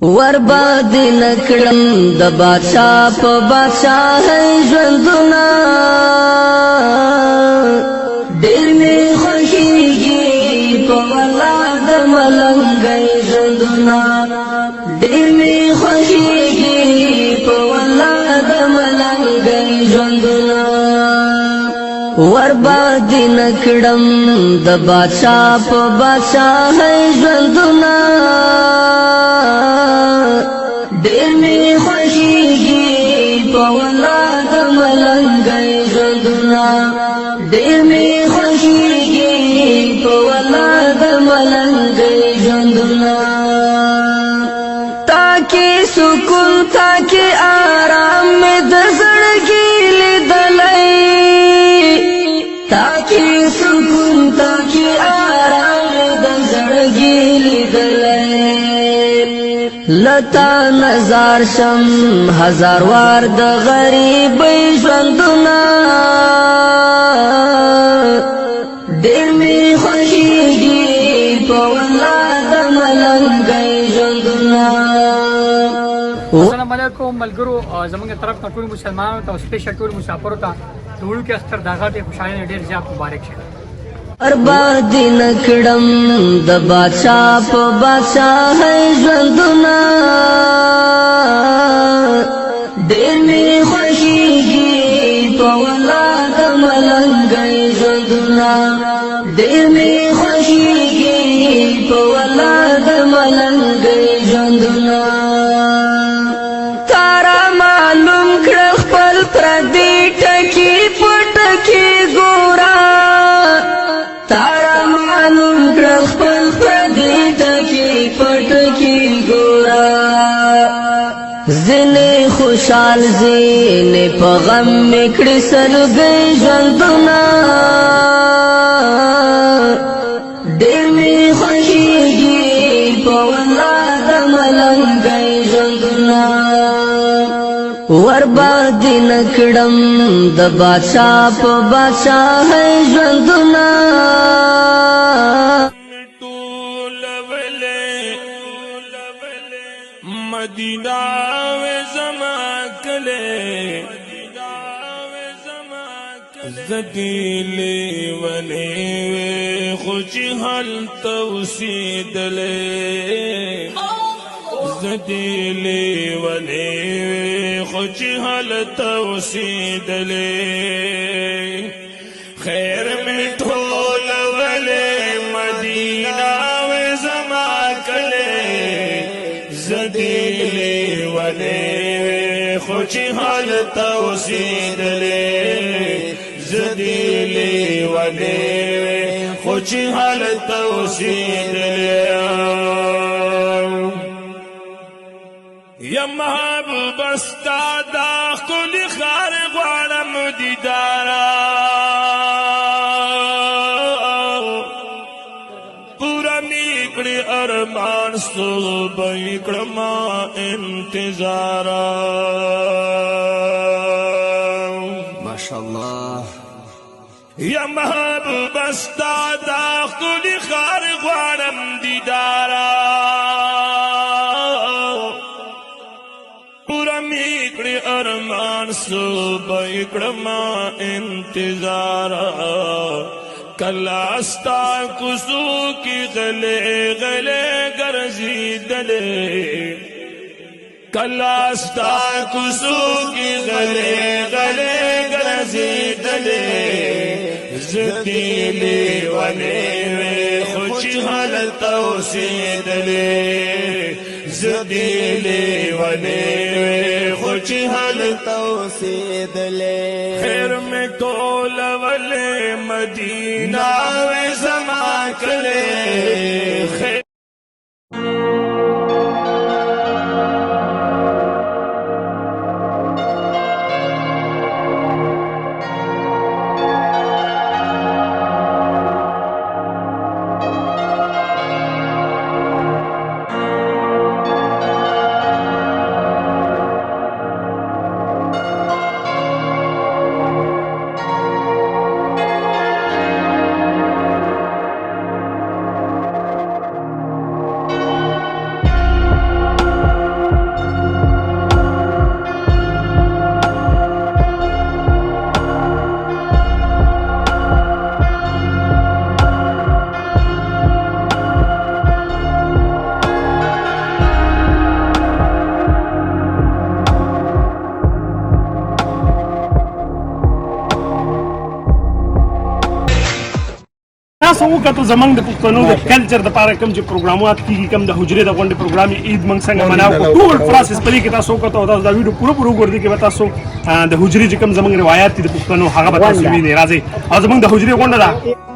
ورباد نکړم د بادشاہ په بادشاہ ژوندونه ډېر مې خوښېږي په والله د ملنګۍ ژوندونه ډېر مې خوښېږي په والله د ملنګۍ ژوندونه ورباد نکړم د بادشاہ په بادشاہ ژوندونه ډېر مې خوښېږي په والله د ملنګۍ ژوندونه ډېر مې خوښېږي په والله د ملنګۍ ژوندونه تاکي سکون تاکي آرام مې د زړګي لیدلی تاکي سکون تاکي آرام مې د زړګي لیدلی لتا نظر شم هزار وار د غریبۍ ژوندونه ډېر مې خوښېږي په والله د ملنګۍ ژوندونه. السلام علیکم ملګرو، زموږ طرف نه ټول مسلمانانو ته او سپیشل ټول مسافرو ته د وړوکي اختر د غټې خوشحالۍ ډېر زیات مبارک شه. برباد نکړم د بادشاہ په بادشاہ ژوندونه ډېر مې خوښېږي په والله د ملنګۍ ژوندونه ډېر مې خوښېږي په والله د ملنګۍ ژوندونه تارا معلوم کړه خپل پردي ټکي په ټکي ګوره تارا معلوم کړه خپل پردي ټکي په ټکي ګوره ځینې خوشحال ځینې په غم مې کړي سلګۍ ژوندونه ډېر مې خوښېږي په والله د ملنګۍ ژوندونه ورباد نکړم د بادشاہ په بادشاہ ژوندونه مدینہ وے زما کلے زدیلی ولی وے خوشی حل توسیدلے زدیلی ولی وے خوشی حل توسیدلے خیر میں ٹھول ولی مدینہ وے زما کلے زدیلی ولی خوشی حال توسیدلی زدیلی ولی خوشی حال توسیدلی یا محبوب استا دا کلی خار غوارم دیدارا ارمان صبح اکڑما انتظارا ماشاءاللہ یا محبوب استا دا کلی خار غوارم دیدارا پورا میکڑی ارمان صبح اکڑما انتظارا کلاستا کسو کی غلے غلے گرزی دلے کلاستا کسو کی غلے غلے گرزی دلے زدیلی ولی وے خوشی حالت توسیدلے زدیلی ولی وے خوشی حالت توسیدلے خیر میں ٹول ولی مدینہ وے زما کلے خیر تاسو وکړو زمنګ د پښتنو د کلچر د پاره کوم چې پروګرامات کیږي کوم د حجرې د غونډې پروګرام عید موږ څنګه مناو ټول پروسس پرې کې تاسو وکړو دا ویډیو پورو ګورئ کې تاسو د حجرې چې کوم زمنګ روایت دي د پښتنو هغه به تاسو وینئ راځي او زمنګ د حجرې غونډه ده